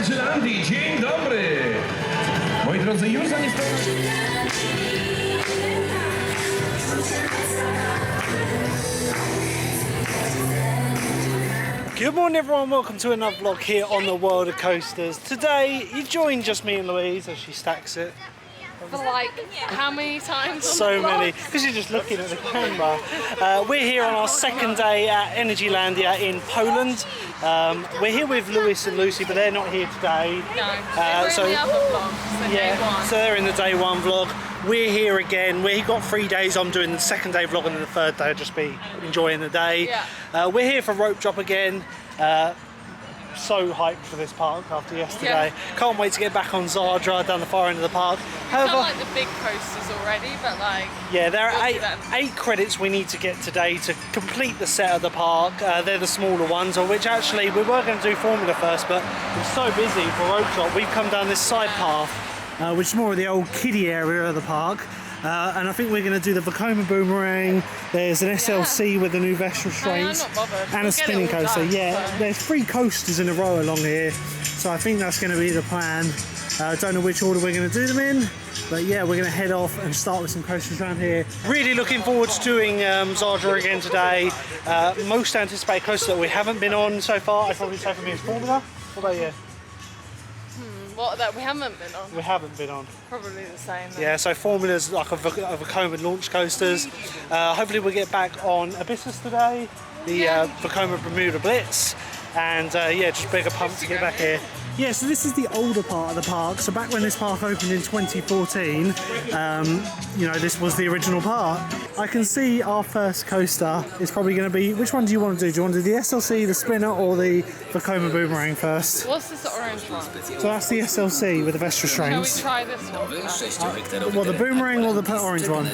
Energylandii. Dzień dobry! Moi drodzy, już za niespełna... Good morning everyone, welcome to another vlog here on the World of Coasters. Today you've joined just me and Louise as she stacks it. For like, how many times? So many, because you're just looking at the camera. We're here on our second day at Energylandia in Poland. We're here with Louise and Lucy, but they're not here today. No, so in the other vlog, so day one. So they're in the day one vlog. We're here again. We've got 3 days. I'm doing the second day vlog, and then the third day I'll just be enjoying the day. Yeah. We're here for rope drop again. So hyped for this park after yesterday. Yeah. Can't wait to get back on Zadra down the far end of the park. However, not like the big coasters already, but like... Yeah, there are eight credits we need to get today to complete the set of the park. They're the smaller ones, of which actually we were going to do Formula first, but it's so busy for rope drop. We've come down this side path, which is more of the old kiddie area of the park. And I think we're going to do the Vekoma boomerang. There's an SLC with the new vest restraints and a spinning coaster. There's 3 coasters in a row along here, so I think that's going to be the plan. I don't know which order we're going to do them in, but yeah, we're going to head off and start with some coasters around here. Really looking forward to doing Zadra again today. Most anticipated coaster that we haven't been on so far, I'd probably say for me is Formula. What about you? What, that we haven't been on? We haven't been on. Probably the same then. Yeah, so Formula's like a Vekoma launch coasters. Hopefully we'll get back on Abyssus today, the Vekoma Bermuda Blitz, and yeah, just bigger pump to get back here. Yeah, so this is the older part of the park. So back when this park opened in 2014, you know, this was the original park. I can see our first coaster is probably going to be, which one do you want to do? Do you want to do the SLC, the spinner, or the Vekoma boomerang first? What's this orange one? So that's the SLC with the vest restraints. Shall we try this one? Well, the boomerang or the orange one?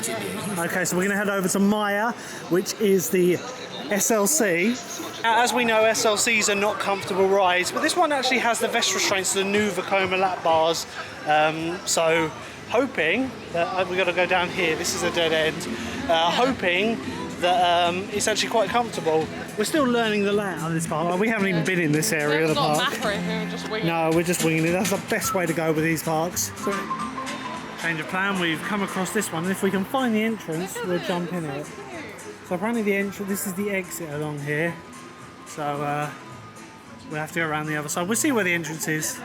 Okay, so we're going to head over to Maya, which is the SLC. As we know, SLCs are not comfortable rides, but this one actually has the vest restraints, the new Vekoma lap bars. So hoping that we've got to go down here. This is a dead end. Hoping that it's actually quite comfortable. We're still learning the layout of this park. We haven't even been in this area of the park. Not a map or anything, we're just winging it. No, we're just winging it. That's the best way to go with these parks. So, change of plan. We've come across this one, and if we can find the entrance, we'll jump in it. So apparently the entrance, this is the exit along here. So we'll have to go around the other side. We'll see where the entrance is.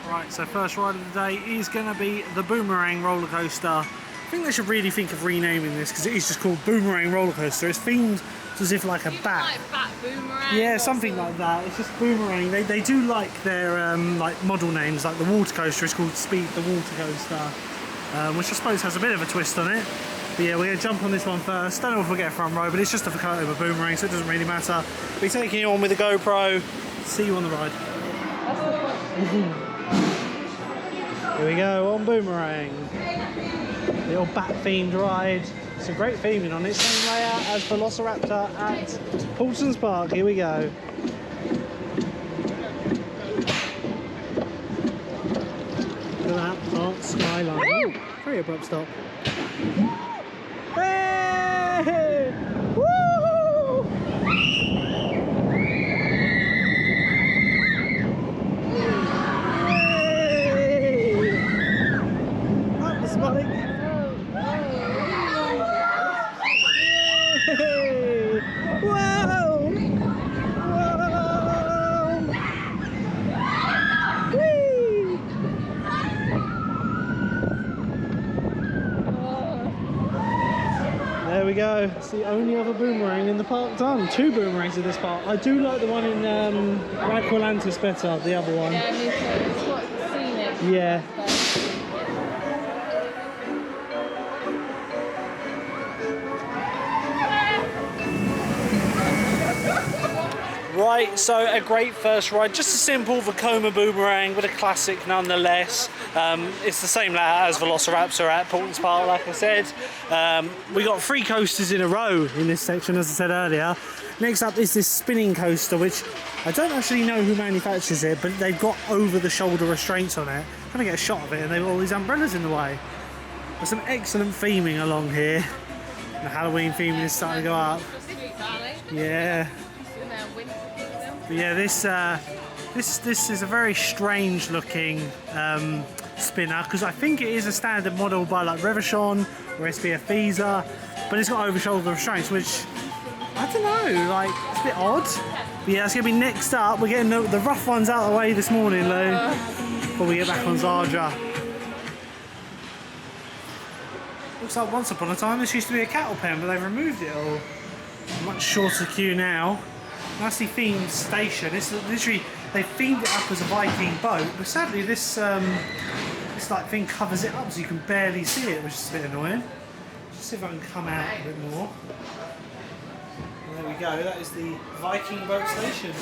Right, so first ride of the day is going to be the Boomerang roller coaster. I think they should really think of renaming this because it is just called Boomerang roller coaster. It's themed as if like a bat. Like bat boomerang. Yeah, something like that. It's just Boomerang. They do like their like model names. Like the water coaster is called Speed the Water Coaster, which I suppose has a bit of a twist on it. But yeah, we're going to jump on this one first. Don't know if we'll get a front row, but it's just a Vekoma boomerang, so it doesn't really matter. We're taking you on with the GoPro. See you on the ride. Here we go, on Boomerang. Little bat-themed ride. It's a great theming on it. Same layout as Velociraptor at Paulson's Park. Here we go. Look at that park skyline. Ooh, very abrupt stop. Hey! Woo! Hey! Up the Smollick. Hey! Whoa! Whoa! Whee! There we go. It's the only other boomerang in the park done. 2 boomerangs in this park. I do like the one in Aqualantis better, the other one. Yeah, me too. It's what scenic. Yeah. Right, so a great first ride. Just a simple Vekoma boomerang, but a classic nonetheless. It's the same layout as Velociraptor at Paulson's Park, like I said. We got 3 coasters in a row in this section, as I said earlier. Next up is this spinning coaster, which I don't actually know who manufactures it, but they've got over-the-shoulder restraints on it. I'm trying to get a shot of it, and they've got all these umbrellas in the way. There's some excellent theming along here. The Halloween theming is starting to go up. Yeah. But yeah, this This is a very strange looking spinner because I think it is a standard model by like Revachon or SBF Visa, but it's got over-shoulder restraints, which I don't know, like it's a bit odd. But yeah, it's gonna be next up. We're getting the rough ones out of the way this morning, Lou, before we get back on Zadra. Looks like once upon a time this used to be a cattle pen, but they've removed it all. Much shorter queue now. Nicely themed station. It's literally, they themed it up as a Viking boat, but sadly this like thing covers it up so you can barely see it, which is a bit annoying. Just see if I can come out a bit more. And there we go, that is the Viking boat station.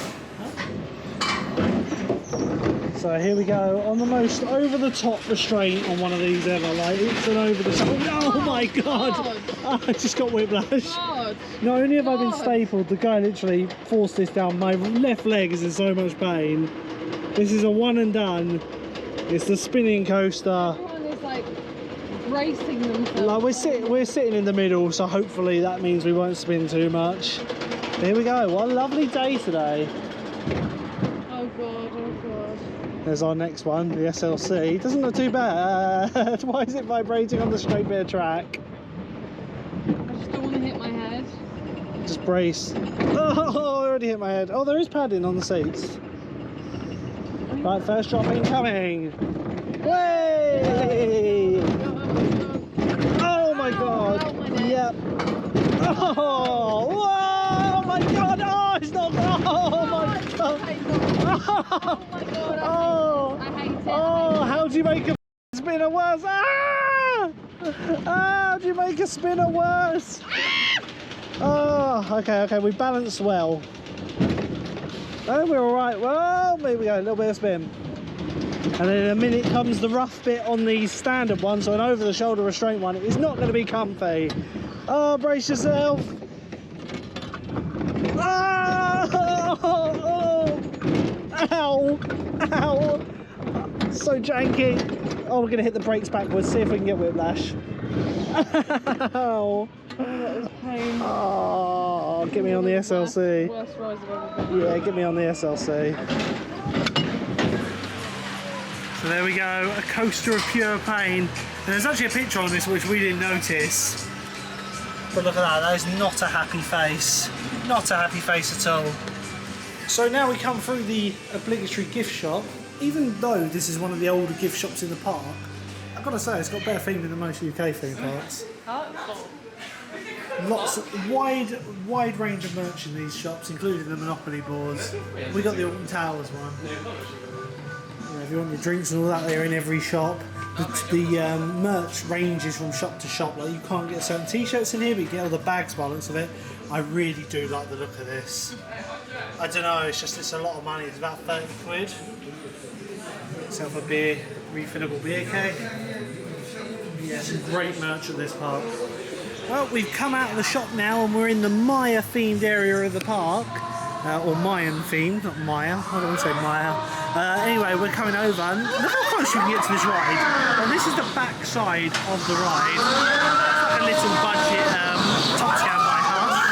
So here we go, on the most over-the-top restraint on one of these ever, like it's an over-the-top. Oh my god! Oh, I just got whiplash. Not only have I been stapled, the guy literally forced this down. My left leg is in so much pain. This is a one and done. It's the spinning coaster. Everyone is like bracing themselves. Like we're sitting in the middle, so hopefully that means we won't spin too much. Here we go. What a lovely day today. Oh god, oh god. There's our next one, the SLC. Doesn't look too bad. Why is it vibrating on the straight bit of track? I just don't want to hit my head. Just brace. Oh, I already hit my head. Oh, there is padding on the seats. Right, first drop incoming. Way! Oh my god. Yep. Oh, whoa, oh my god. Oh, it's not. Oh my god. Oh my god, I hate it. Oh, how do you make a spinner worse? Ah! How do you make a spinner worse? Oh, okay, we balanced well. Oh, we're all right. Well, there we go, a little bit of spin. And then in a minute comes the rough bit on the standard one, so an over-the-shoulder restraint one. It is not going to be comfy. Oh, brace yourself. Oh, oh, ow, ow. So janky. Oh, we're going to hit the brakes backwards, see if we can get whiplash. Ow. Pain. Oh, get me on the SLC. Worst rise I've ever been. Yeah, get me on the SLC. So there we go, a coaster of pure pain. And there's actually a picture on this which we didn't notice. But look at that, that is not a happy face. Not a happy face at all. So now we come through the obligatory gift shop. Even though this is one of the older gift shops in the park, I've got to say it's got better theming than most UK theme parks. Lots of wide range of merch in these shops, including the Monopoly boards. We got the Alton Towers one. You know, if you want your drinks and all that, they're in every shop. The merch ranges from shop to shop. Like you can't get certain T-shirts in here, but you get all the bags by the looks of it. I really do like the look of this. I don't know, it's a lot of money. It's about 30 quid. Get yourself a beer, refillable beer keg. Yeah, some great merch at this park. Well, we've come out of the shop now and we're in the Maya themed area of the park. Or Mayan themed, not Maya. I don't want to say Maya. Anyway, we're coming over and look how close you can get to this ride. And this is the back side of the ride. It's like a little budget top scan by Huss.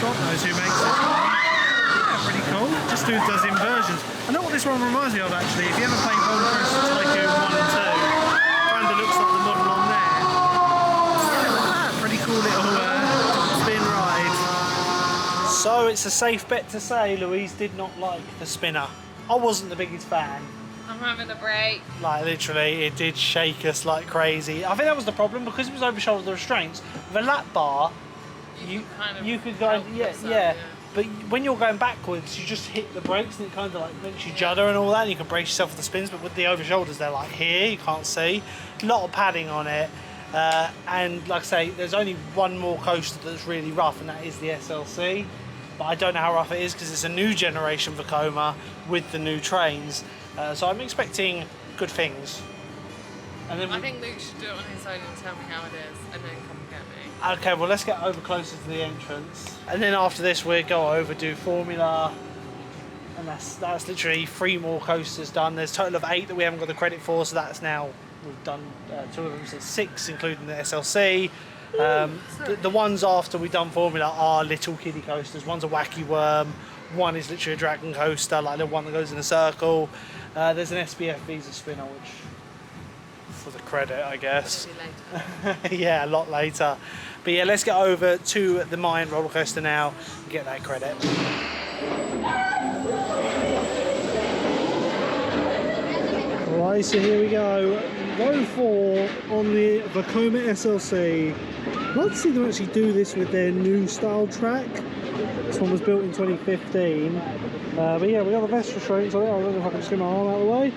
God knows who makes it. Yeah, pretty cool. Just does inversions. I know what this one reminds me of actually. If you ever played Roller Coaster Tycoon 1 and 2, kind of looks like the model on there. Pretty cool little spin ride. So it's a safe bet to say Louise did not like the spinner. I wasn't the biggest fan. I'm having a break. Like literally, it did shake us like crazy. I think that was the problem because it was over shoulder restraints. With a lap bar, you could go, yeah. But when you're going backwards, you just hit the brakes and it kind of like makes you judder and all that. And you can brace yourself for the spins. But with the over shoulders, they're like here, you can't see. A lot of padding on it. And like I say, there's only one more coaster that's really rough, and that is the SLC. But I don't know how rough it is because it's a new generation Vekoma with the new trains. So I'm expecting good things. And then I think Luke should do it on his own and tell me how it is, and then come and get me. Okay, well let's get over closer to the entrance. And then after this we'll go over, do Formula. And that's literally 3 more coasters done. There's a total of 8 that we haven't got the credit for, so that's now, we've done 2 of them, so 6 including the SLC. The ones after we've done Formula are little kiddie coasters. One's a Wacky Worm, one is literally a dragon coaster, like the one that goes in a circle. There's an SBF Visa spinner, which for the credit, I guess. Yeah, a lot later. But yeah, let's get over to the Mayan roller coaster now and get that credit. Right, so here we go. Row 4 on the Vekoma SLC. I'd like to see them actually do this with their new style track. This one was built in 2015. But yeah, we got the vest restraints on it. I don't know if I can just get my arm out of the way.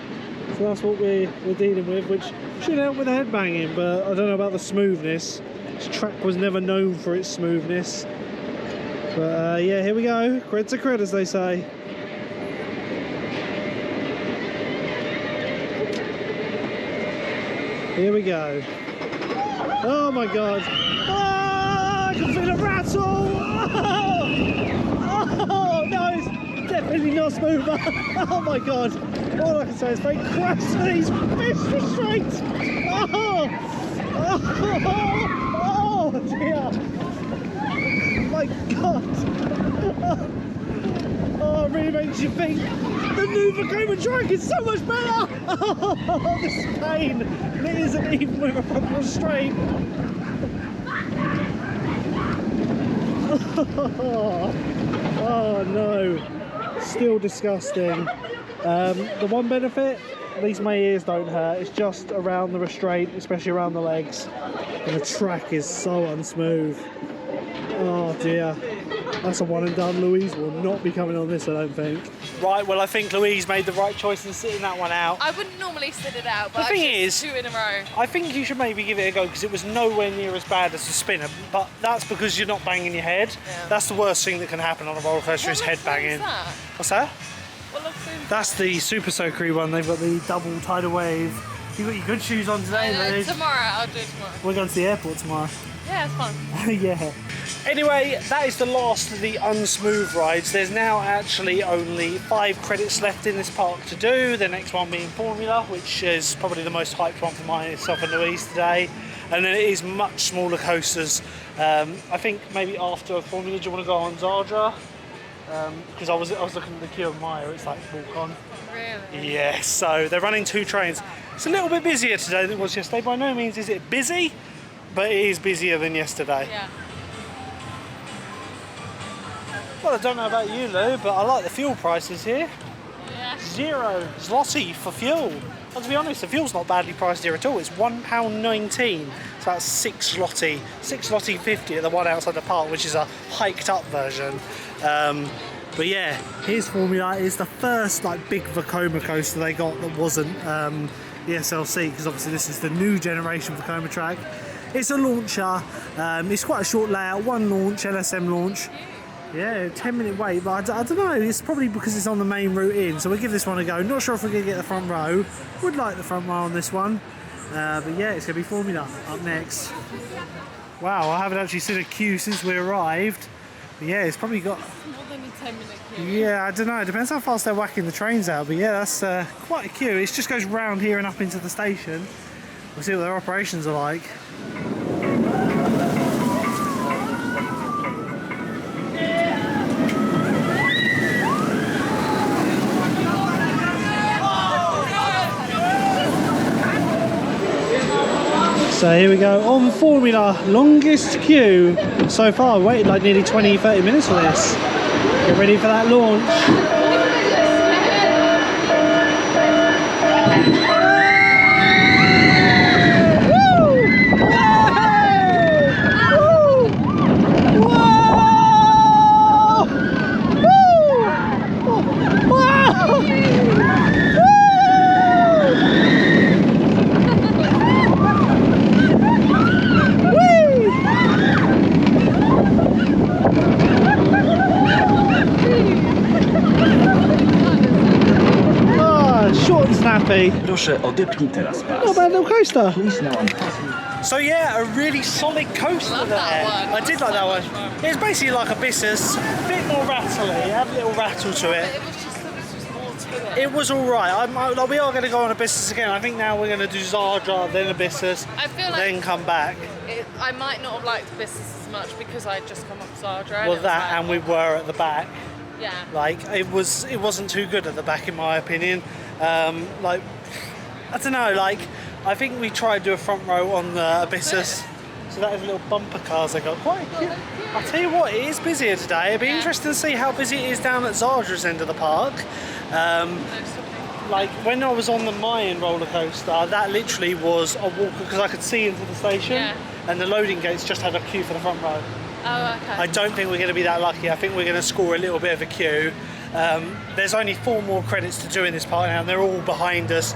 So that's what we're dealing with, which should help with the headbanging, but I don't know about the smoothness. This track was never known for its smoothness. But yeah, here we go. Cred to cred, as they say. Here we go. Oh my god. Oh, I can feel it rattle. Oh no, it's definitely not smoother. Oh my god. All I can say is fake crash to these fish restraints. Oh dear. My god. Oh, it really makes you think the new Vekoma track is so much better. Oh, this is pain. And it isn't even with a front restraint. Oh no. Still disgusting. The one benefit, at least my ears don't hurt, it's just around the restraint, especially around the legs. And the track is so unsmooth. Oh dear. That's a one and done. Louise will not be coming on this, I don't think. Right, well I think Louise made the right choice in sitting that one out. I wouldn't normally sit it out, but the thing is, 2 in a row. I think you should maybe give it a go because it was nowhere near as bad as the spinner, but that's because you're not banging your head. Yeah. That's the worst thing that can happen on a roller coaster is head banging. What's that? What looks in? That's the Super Soakery one. They've got the double tidal wave. You've got your good shoes on today. Tomorrow, I'll do it tomorrow. We're going to the airport tomorrow. Yeah, it's fun. Yeah. Anyway, that is the last of the unsmooth rides. There's now actually only 5 credits left in this park to do. The next one being Formula, which is probably the most hyped one for myself and Louise today. And then it is much smaller coasters. I think maybe after Formula, do you want to go on Zadra? Because I was looking at the queue of Maya, it's like walk on. Really? Yes, so they're running 2 trains. It's a little bit busier today than it was yesterday. By no means is it busy, but it is busier than yesterday. Yeah. Well, I don't know about you, Lou, but I like the fuel prices here. Yeah. 0 zloty for fuel. Well, to be honest, the fuel's not badly priced here at all. It's £1.19, so that's 6 zloty. 6 zloty 50 at the one outside the park, which is a hiked up version. But yeah, here's Formula. It's the first like big Vekoma coaster they got that wasn't the SLC, because obviously this is the new generation Vekoma track. It's a launcher. It's quite a short layout, one launch, LSM launch. Yeah, 10-minute wait, but I don't know, it's probably because it's on the main route in, so we'll give this one a go. Not sure if we're going to get the front row. Would like the front row on this one. But yeah, it's going to be Formula up next. Wow, I haven't actually seen a queue since we arrived. But yeah, it's probably got... More than a 10-minute queue. Yeah, I don't know, it depends how fast they're whacking the trains out, but yeah, that's quite a queue. It just goes round here and up into the station. We'll see what their operations are like. So here we go, on Formula, longest queue so far. I waited like nearly 20-30 minutes for this. Get ready for that launch. Proszę odepnij teraz pas. Not a bad little coaster. Please now So yeah, a really solid coaster Love there. that one. I did like that one. It's basically like Abyssus, a bit more rattly. It had a little rattle to it. It was just more to it. It was alright. Like, we are going to go on Abyssus again. I think now we're going to do Zadra, then Abyssus, I feel like then come back. I might not have liked Abyssus as much because I'd just come off Zadra. Well, that and we were at the back. Yeah. Like it wasn't too good at the back in my opinion. Like I don't know. Like I think we tried to do a front row on the Abyssus. So that is little bumper cars they got. Quite cute. I'll tell you what, it is busier today. It'd be interesting to see how busy it is down at Zadra's end of the park. Like when I was on the Mayan roller coaster, that literally was a walk because I could see into the station, and the loading gates just had a queue for the front row. Oh, okay. I don't think we're going to be that lucky. I think we're going to score a little bit of a queue. There's only 4 more credits to do in this park now, and they're all behind us.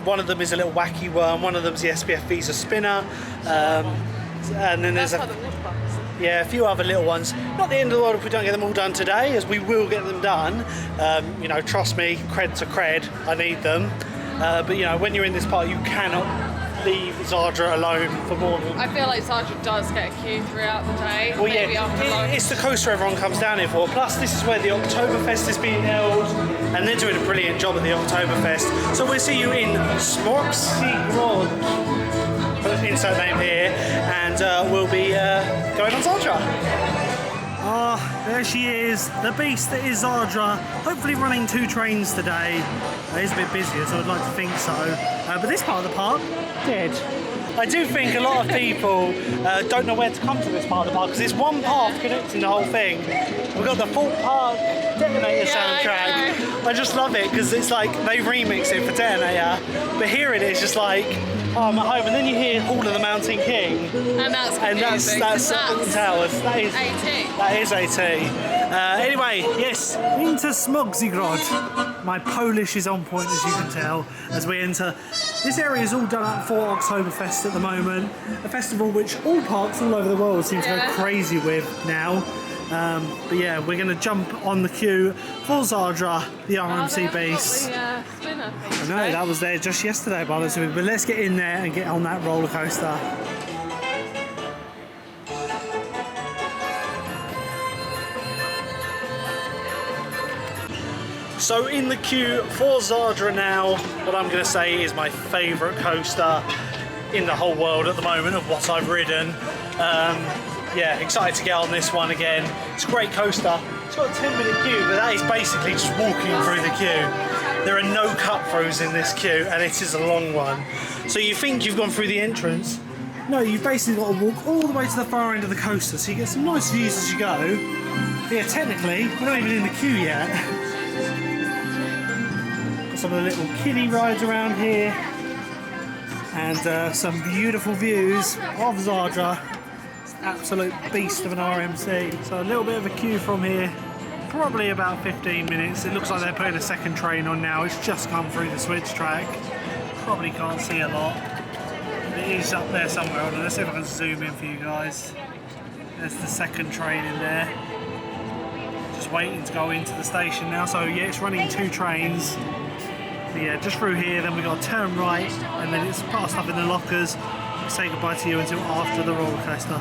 One of them is a little wacky worm, one of them's the SPF Visa spinner, and then there's a few other little ones. Not the end of the world if we don't get them all done today, as we will get them done. You know, trust me, cred to cred, I need them. But you know, when you're in this park, you cannot leave Zadra alone for more than... I feel like Zadra does get a queue throughout the day. Well, maybe after lunch. It's the coaster everyone comes down here for. Plus, this is where the Oktoberfest is being held, and they're doing a brilliant job at the Oktoberfest. So we'll see you in Smorgsigrod, insert name here, and we'll be going on Zadra. Ah, there she is, the beast that is Zadra. Hopefully running 2 trains today. It is a bit busier, so I'd like to think so. But this part of the park, dead. I do think a lot of people don't know where to come to this part of the park because there's one path connecting the whole thing. We've got the full park Detonator soundtrack. I just love it because it's like they remix it for Detonator, but here it is just like, oh, I'm at home, and then you hear Hall of the Mountain King, and that's confusing, that's Towers. That is AT. Anyway, yes, into Smorgsigrod. My Polish is on point, as you can tell, as we enter. This area is all done up for Oktoberfest at the moment, a festival which all parks all over the world seem to go crazy with now. But yeah, we're going to jump on the queue for Zadra, the RMC base. I know, that was there just yesterday by the way, but let's get in there and get on that roller coaster. So in the queue for Zadra now, what I'm going to say is my favourite coaster in the whole world at the moment of what I've ridden. Yeah, excited to get on this one again. It's a great coaster. It's got a 10-minute queue, but that is basically just walking through the queue. There are no cut-throughs in this queue, and it is a long one. So you think you've gone through the entrance. No, you've basically got to walk all the way to the far end of the coaster, so you get some nice views as you go. But yeah, technically, we're not even in the queue yet. Got some of the little kiddie rides around here, and some beautiful views of Zadra. Absolute beast of an RMC. So a little bit of a queue from here, probably about 15 minutes. It looks like they're putting a second train on now. It's just come through the switch track. Probably can't see a lot. It is up there somewhere. Hold on, let's see if I can zoom in for you guys. There's the second train in there. Just waiting to go into the station now. So yeah, it's running 2 trains. But yeah, just through here, then we got to turn right, and then it's past up in the lockers. Say goodbye to you until after the roller coaster.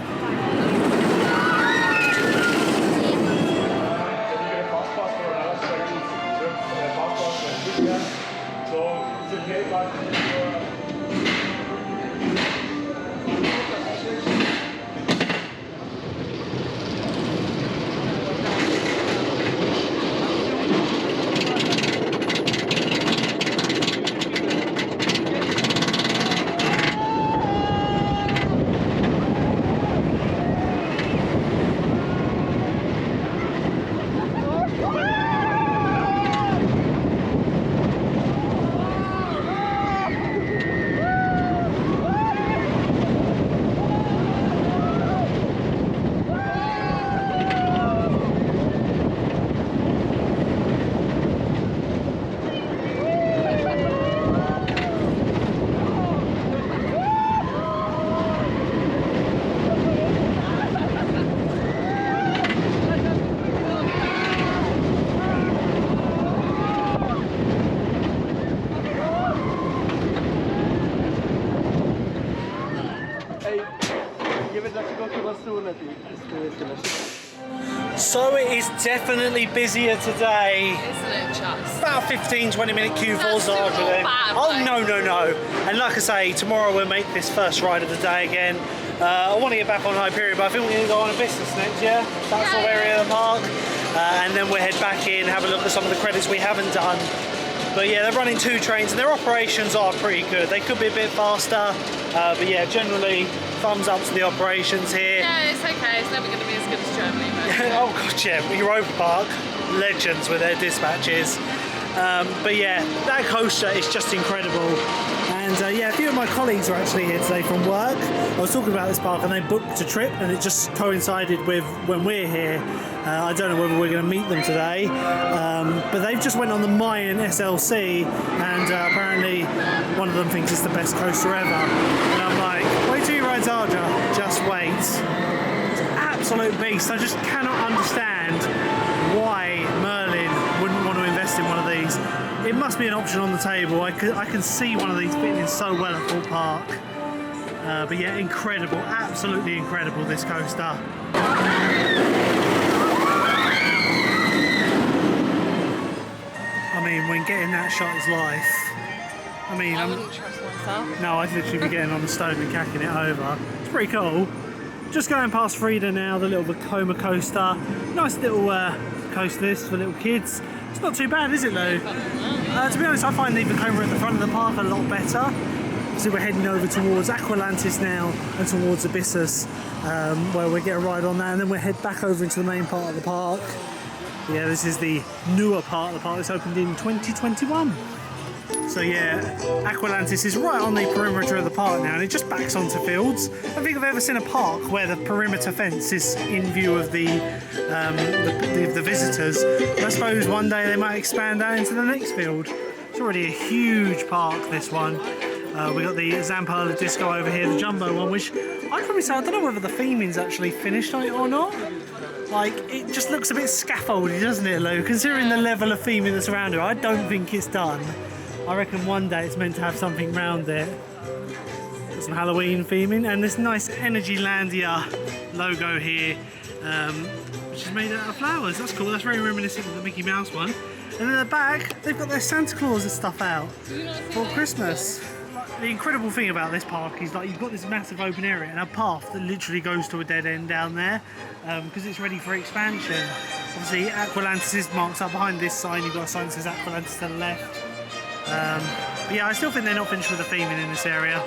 So it is definitely busier today. Isn't it just? About 15-20 minute queue for Zadra then. Bad, Oh no. And like I say, tomorrow we'll make this first ride of the day again. I want to get back on Hyperion, but I think we're going to go on Abyssus next, yeah? That sort of area of the park. And then we'll head back in, have a look at some of the credits we haven't done. But yeah, they're running 2 trains and their operations are pretty good. They could be a bit faster, but yeah, generally thumbs up to the operations here. Yeah, it's okay. It's never going to be as good as Germany. But Oh god, yeah, Europa Park, legends with their dispatches. But yeah, that coaster is just incredible. And yeah, a few of my colleagues are actually here today from work. I was talking about this park and they booked a trip and it just coincided with when we're here. I don't know whether we're going to meet them today, but they've just went on the Mayan SLC and apparently one of them thinks it's the best coaster ever. And I'm like, wait till you ride Zadra, just wait. It's an absolute beast. I just cannot understand why Merlin wouldn't want to invest in one of these. It must be an option on the table. I can see one of these fitting in so well at Full Park. But yeah, incredible, absolutely incredible, this coaster. I mean, when getting that shot is life. I mean, I wouldn't trust myself. no, I'd literally be getting on the stone and cacking it over. It's pretty cool. Just going past Frida now, the little Vekoma coaster. Nice little coaster this for little kids. It's not too bad, is it, Lou? To be honest, I find the Vekoma at the front of the park a lot better. So we're heading over towards Aqualantis now and towards Abyssus, where we get a ride on that, and then we'll head back over into the main part of the park. Yeah, this is the newer part of the park. It's opened in 2021. So yeah, Aqualantis is right on the perimeter of the park now, and it just backs onto fields. I don't think I've ever seen a park where the perimeter fence is in view of the visitors. But I suppose one day they might expand out into the next field. It's already a huge park, this one. We got the Zamperla Disco over here, the jumbo one, which I'd probably say I don't know whether the theming's actually finished on it or not. Like, it just looks a bit scaffoldy, doesn't it, Lou? Considering the level of theming that's around it, I don't think it's done. I reckon one day it's meant to have something round it. Got some Halloween theming and this nice Energylandia logo here, which is made out of flowers. That's cool. That's very reminiscent of the Mickey Mouse one. And in the back, they've got their Santa Claus and stuff out for Christmas. The incredible thing about this park is like you've got this massive open area and a path that literally goes to a dead end down there because it's ready for expansion. Obviously, Aqualantis is marked up behind this sign. You've got a sign that says Aqualantis to the left. But yeah, I still think they're not finished with the theming in this area.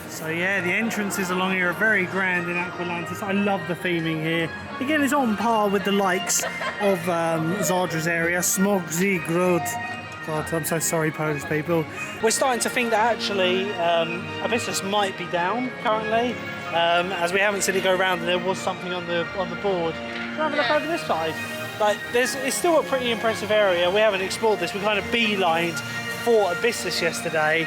So yeah, the entrances along here are very grand in Aqualantis. I love the theming here. Again, it's on par with the likes of Zadra's area, Smogzigrod. God, I'm so sorry, Polish people. We're starting to think that actually Abyssus might be down currently, as we haven't seen it go around and there was something on the board. Have a look over this side. Like, it's still a pretty impressive area. We haven't explored this. We kind of beelined for Abyssus yesterday.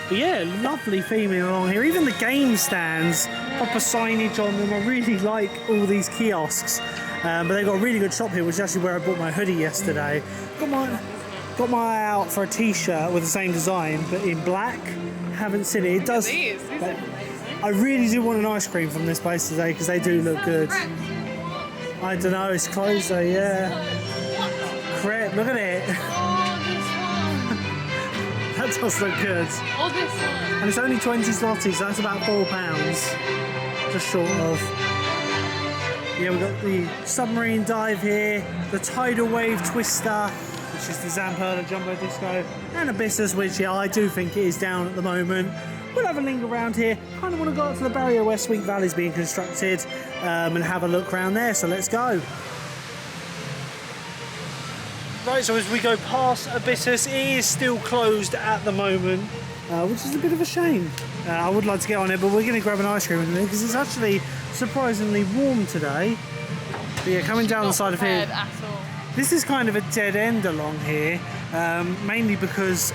But yeah, lovely theming along here. Even the game stands, proper signage on them. I really like all these kiosks. But they've got a really good shop here, which is actually where I bought my hoodie yesterday. Got my eye out for a t-shirt with the same design, but in black. Haven't seen it. It does. These are amazing. I really do want an ice cream from this place today because they do look good. I don't know, it's closed though, yeah. Crepe, look at it. That does look good. Oh, this one. And it's only 20 zlotys, so that's about £4. Just short of. Yeah, we've got the submarine dive here, the tidal wave twister, which is the Zamperla Jumbo Disco, and Abyssus, which yeah, I do think it is down at the moment. We'll have a linger around here. Kind of want to go up to the barrier where Sweet Valley's being constructed and have a look around there, so let's go. Right, so as we go past Abyssus, it is still closed at the moment, which is a bit of a shame. I would like to get on it, but we're going to grab an ice cream in a minute because it's actually surprisingly warm today. But yeah, coming down the side of here, this is kind of a dead end along here, mainly because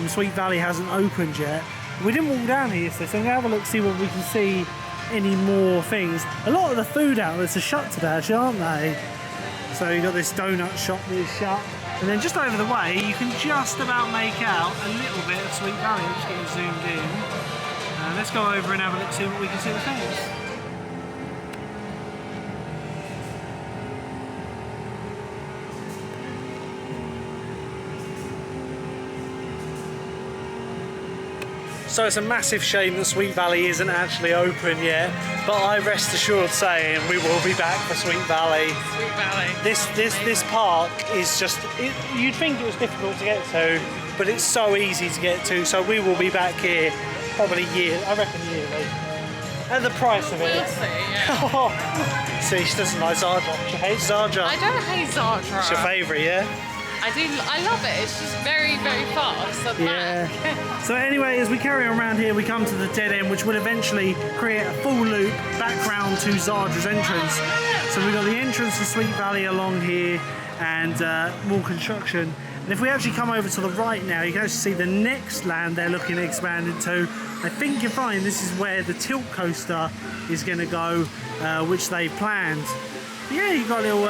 Sweet Valley hasn't opened yet. We didn't walk down here yesterday, so I'm going to have a look, see whether we can see any more things. A lot of the food outlets are shut today, actually, aren't they? So you've got this donut shop that is shut. And then just over the way, you can just about make out a little bit of Sweet Valley. I'm just getting zoomed in. Let's go over and have a look, see what we can see the things. So it's a massive shame that Sweet Valley isn't actually open yet, but I rest assured saying we will be back for Sweet Valley. Sweet Valley. This park is just, you'd think it was difficult to get to, but it's so easy to get to, so we will be back here probably I reckon yearly. At the price of it. We'll see, yeah. See, she doesn't like Zadra. She hates Zadra. I don't hate Zadra. It's your favourite, yeah? I love it. It's just very, very fast at the back. So anyway, as we carry on around here, we come to the dead end, which will eventually create a full loop back round to Zadra's entrance. So we've got the entrance to Sweet Valley along here and more construction. And if we actually come over to the right now, you can actually see the next land they're looking to expand into. I think you'll find this is where the tilt coaster is going to go, which they planned. Yeah, you've got a little,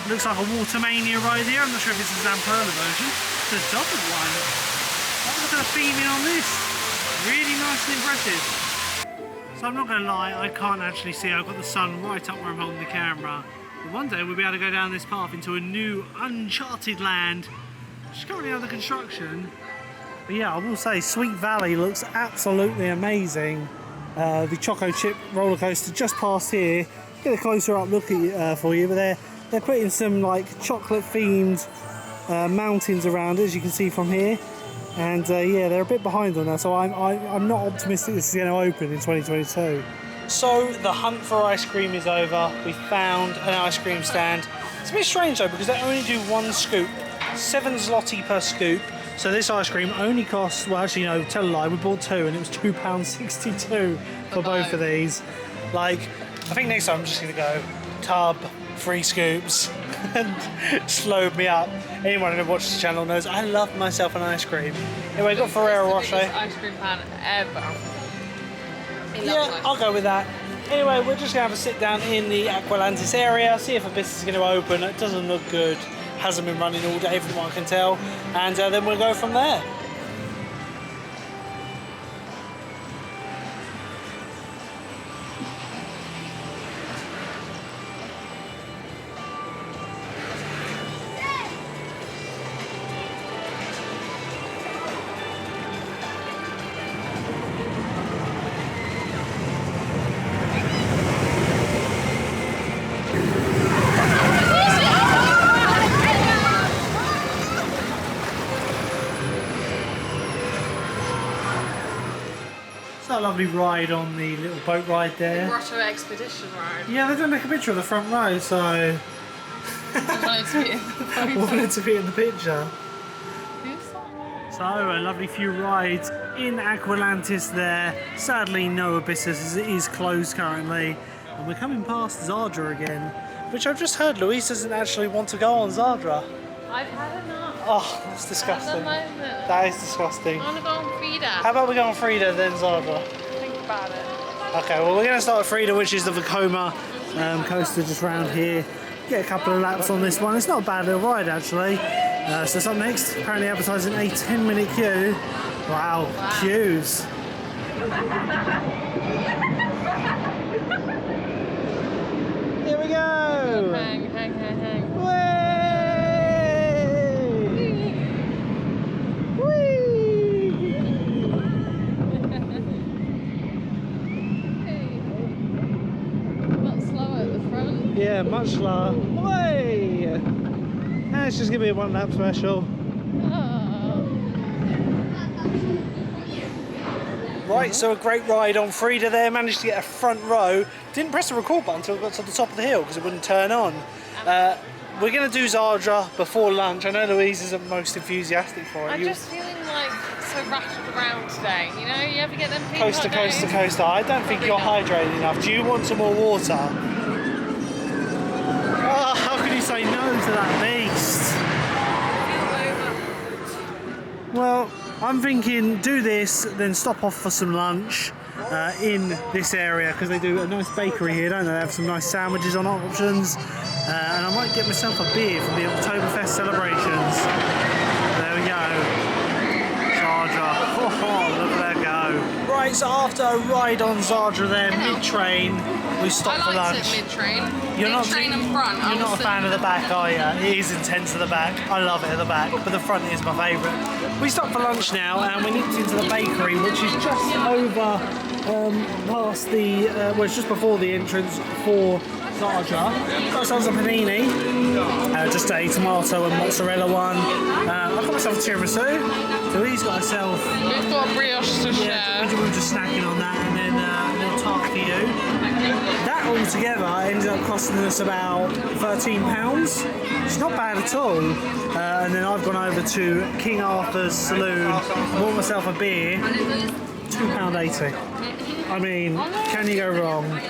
looks like a Watermania ride here. I'm not sure if it's a Zamperla version. It's a double one. Look at the theming on this. Really nice and impressive. So I'm not going to lie, I can't actually see. I've got the sun right up where I'm holding the camera. But one day we'll be able to go down this path into a new uncharted land, which is currently under construction. But yeah, I will say Sweet Valley looks absolutely amazing. The Choco Chip roller coaster just past here. Get a closer up look at for you, but they're putting some like chocolate themed mountains around, as you can see from here. And yeah, they're a bit behind on that, so I'm not optimistic this is going to open in 2022. So the hunt for ice cream is over. We found an ice cream stand. It's a bit strange though, because they only do one scoop, 7 zloty per scoop. So this ice cream only costs, well actually no, tell a lie, we bought 2 and it was £2.62 for both of these. Like, I think next time I'm just going to go tub, 3 scoops, and slow me up. Anyone who watches the channel knows I love myself an ice cream. Anyway, I've got Ferrero Rocher. Ice cream fan ever. Yeah, I'll go with that. Anyway, we're just going to have a sit down in the Aqualantis area, see if a business is going to open. It doesn't look good. Hasn't been running all day from what I can tell. And then we'll go from there. A lovely ride on the little boat ride there. Grotto expedition ride. Yeah, they don't make a picture of the front row, so Wanted to be in the photo. wanted to be in the picture. So a lovely few rides in Aqualantis there. Sadly, no Abyssus as it is closed currently, and we're coming past Zadra again, which I've just heard Louise doesn't actually want to go on Zadra. I've had enough. Oh, that's disgusting. At the moment. That is disgusting. I want to go on Frida. How about we go on Frida then Zadra? Think about it. Okay, well we're going to start with Frida, which is the Vekoma coaster just round here. Get a couple of laps on this one. It's not a bad little ride actually. So it's up next. Apparently advertising a 10-minute queue. Wow, queues. Here we go. Hang. Yeah, much slower. Way! It's just going to be a 1 lap special. Right, so a great ride on Frida there. Managed to get a front row. Didn't press the record button until I got to the top of the hill because it wouldn't turn on. We're going to do Zadra before lunch. I know Louise isn't most enthusiastic for it. I'm just feeling like so rattled around today. You know, you ever get them feet Coaster, like coaster, those? coaster. I don't think you're hydrated enough. Do you want some more water? Oh, how can you say no to that beast? Well, I'm thinking do this, then stop off for some lunch in this area because they do a nice bakery here, don't they? They have some nice sandwiches on options. And I might get myself a beer for the Oktoberfest celebrations. There we go. Zadra. Oh, look at that go. Right, Right, so after a ride on Zadra there, mid-train, we stopped for I lunch. liked it mid-train. You're not Mid-train and front. You're not a fan of the back, are you? It is intense at the back. I love it at the back, but the front is my favourite. We stopped for lunch now, and we nipped into the bakery, which is just over past the, well, it's just before the entrance for Zadra. Got ourselves a panini, just a tomato and mozzarella one. I got myself a tiramisu. Louise got herself. We've got a brioche to share. Yeah, we were just snacking on that, and then a little tart for you. That all together ended up costing us about £13. It's not bad at all. And then I've gone over to King Arthur's Saloon, bought myself a beer, £2.80. I mean, can you go wrong?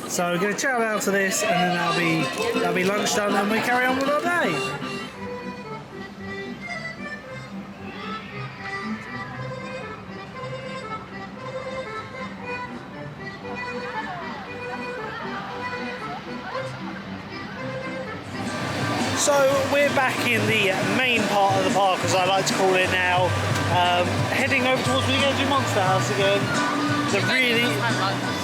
So we're going to chow out to this, and then that'll be lunch done, and we carry on with our day. So we're back in the main part of the park, as I like to call it now. Heading over towards, we're going to do Monster House again.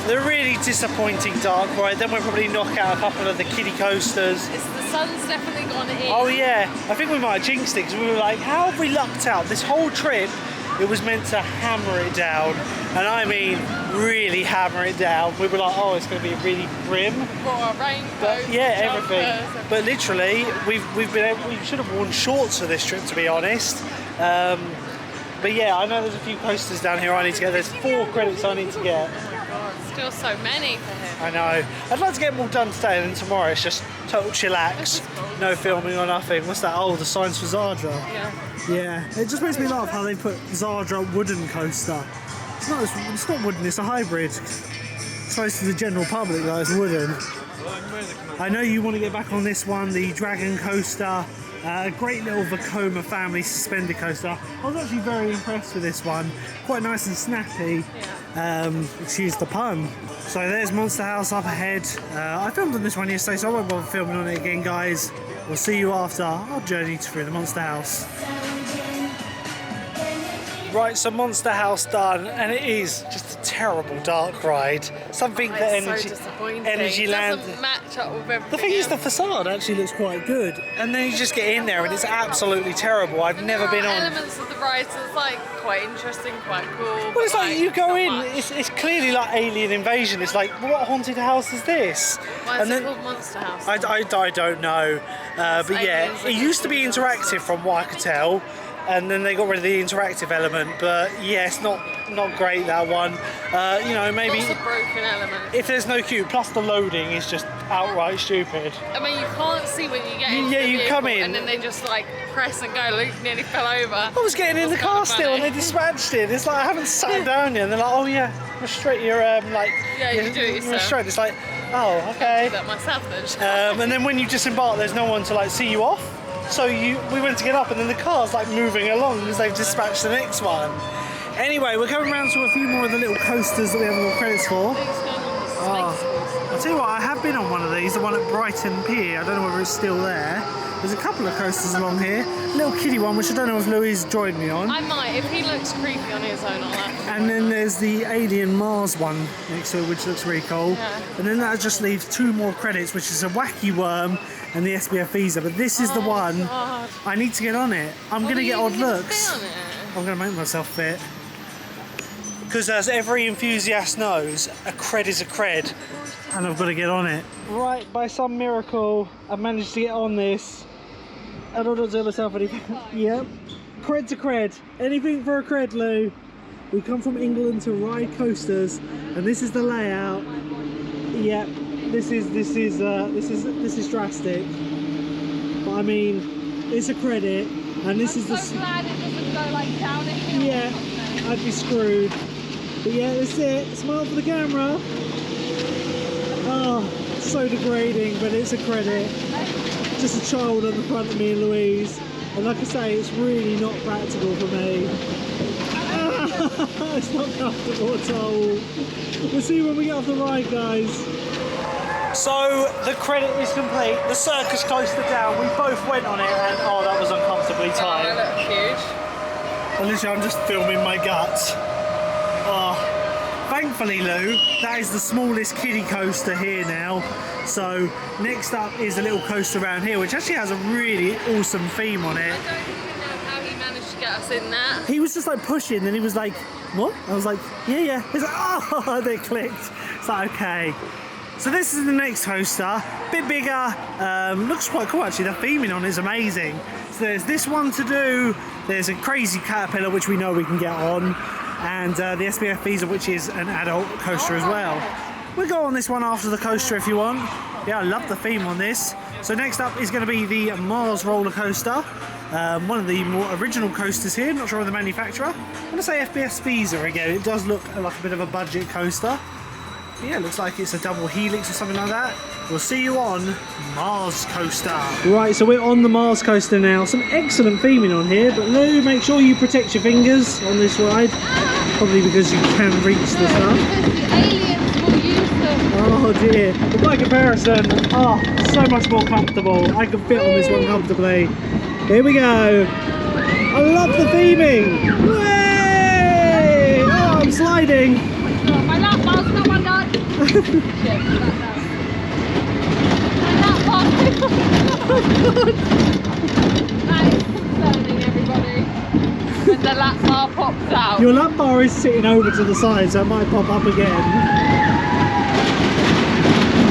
The really disappointing dark ride. Then we'll probably knock out a couple of the kiddie coasters. The sun's definitely gone in. Oh yeah, I think we might have jinxed it because we were like, how have we lucked out? This whole trip, it was meant to hammer it down, and I mean really hammer it down. We were like, oh, it's going to be really grim. Got a raincoat, But yeah, everything. jumpers. But literally, we should have worn shorts for this trip, to be honest. But yeah, I know there's a few coasters down here I need to get. There's 4 credits I need to get. Still so many for him. I know. I'd like to get them all done today, and then tomorrow it's just total chillax. No filming or nothing. What's that? Oh, the signs for Zadra. Yeah. Yeah. It just makes me laugh how they put Zadra wooden coaster. It's not wooden, it's a hybrid. It's supposed to the general public though, it's wooden. I know you want to get back on this one, the Dragon Coaster. A great little Vekoma family suspended coaster. I was actually very impressed with this one. Quite nice and snappy. Excuse the pun. So there's Monster House up ahead. I filmed on this one yesterday, so I won't bother filming on it again, guys. We'll see you after our journey through the Monster House. Right, so Monster House done, and it is just a terrible dark ride. Something that It's so disappointing. Energyland. It doesn't match up with everything. The thing is, the else. facade actually looks quite good, and then you just get in there and it's absolutely terrible. I've never been There are on. elements of the ride that's like quite interesting, quite cool. Well, it's like you go not in, much. it's clearly like Alien Invasion. It's like, what haunted house is this? Why is it called Monster House? I don't know, but yeah, aliens it used to be interactive from what I could tell, and then they got rid of the interactive element. But yeah, it's not great, that one. You know, maybe Lots of broken elements. if there's no queue, plus the loading is just outright stupid. I mean, you can't see when you get into Yeah, the you vehicle, come in. and then they just like press and go. Luke nearly fell over. I was getting in the That's car kinda still, and they funny. dispatched it. It's like I haven't sat down yet, and they're like, "Oh yeah, restrict your like." Yeah, you do it yourself. Restraint. It's like, oh okay. Do that myself then. And then when you disembark, there's no one to like see you off. So we went to get up, and then the car's like moving along because they've dispatched the next one. Anyway, we're coming around to a few more of the little coasters that we haven't got credits for. I'll tell you what, I have been on one of these, the one at Brighton Pier. I don't know whether it's still there. There's a couple of coasters along here. A little kiddie one, which I don't know if Louise joined me on. I might, if he looks creepy on his own, I'll have to. And then there's the Alien Mars one next to it, which looks really cool. Yeah. And then that just leaves 2 more credits, which is a Wacky Worm and the SBF Visa. But this is the one, God. I need to get on it. I'm going to get odd looks. On it. I'm going to make myself fit. Because as every enthusiast knows, a cred is a cred. And I've got to get on it. Right, by some miracle, I've managed to get on this. I don't tell myself anything. Yep. Cred to cred. Anything for a cred, Lou. We come from England to ride coasters, and this is the layout. Yep. This is drastic. But I mean, it's a credit, and this is the. I'm so glad it doesn't go like down a hill. Yeah, I'd be screwed. But yeah, that's it. Smile for the camera. Oh, so degrading, but it's a credit. Just a child on the front of me and Louise. And like I say, it's really not practical for me. It's not comfortable at all. We'll see you when we get off the ride, guys. So the credit is complete. The circus coaster down. We both went on it, and oh, that was uncomfortably Oh, tight. they look huge. And literally, I'm just filming my guts. Oh, Thankfully, Lou, that is the smallest kiddie coaster here now. So next up is a little coaster around here, which actually has a really awesome theme on it. I don't even know how he managed to get us in that. He was just like pushing, and he was like, "What?" I was like, "Yeah." He's like, "Oh," they clicked. It's like, okay. So this is the next coaster, bit bigger, looks quite cool actually, the theming on it is amazing. So there's this one to do, there's a crazy caterpillar which we know we can get on, and the SBF Visa which is an adult coaster as well. We'll go on this one after the coaster if you want. Yeah, I love the theme on this. So next up is going to be the Mars roller coaster, one of the more original coasters here, not sure of the manufacturer. I'm going to say FBS Visa again, it does look like a bit of a budget coaster. Yeah, looks like it's a double helix or something like that. We'll see you on Mars Coaster. Right, so we're on the Mars Coaster now. Some excellent theming on here, but Lou, make sure you protect your fingers on this ride. Probably because you can reach the stuff. The aliens will use them. Oh dear. But by comparison, so much more comfortable. I can fit on this one comfortably. Here we go. I love the theming. Way! Oh, I'm sliding. My lap bar's not my nut. Shit, that is concerning, everybody. When the lap bar pops out. Your lap bar is sitting over to the side, so it might pop up again.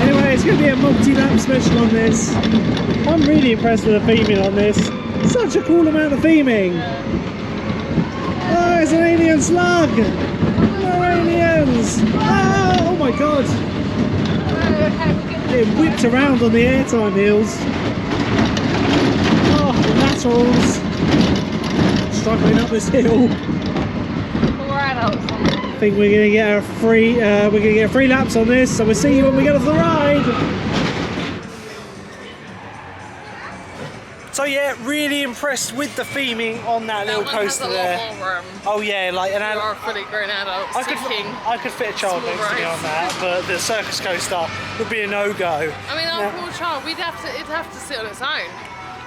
Anyway, it's going to be a multi-lap special on this. I'm really impressed with the theming on this. Such a cool amount of theming. Oh, it's an alien slug. No aliens. Oh my god. Getting whipped around on the airtime heels. Oh, the laterals. Struggling up this hill. I think we're gonna get a free. We're gonna get 3 laps on this, so we'll see you when we get off the ride. So yeah, really impressed with the theming on that little coaster there. Has a lot more room. Oh yeah, like an You are a fully grown adult I could fit a child next to me on that, but the circus coaster would be a no-go. I mean, our poor child, it'd have to sit on its own.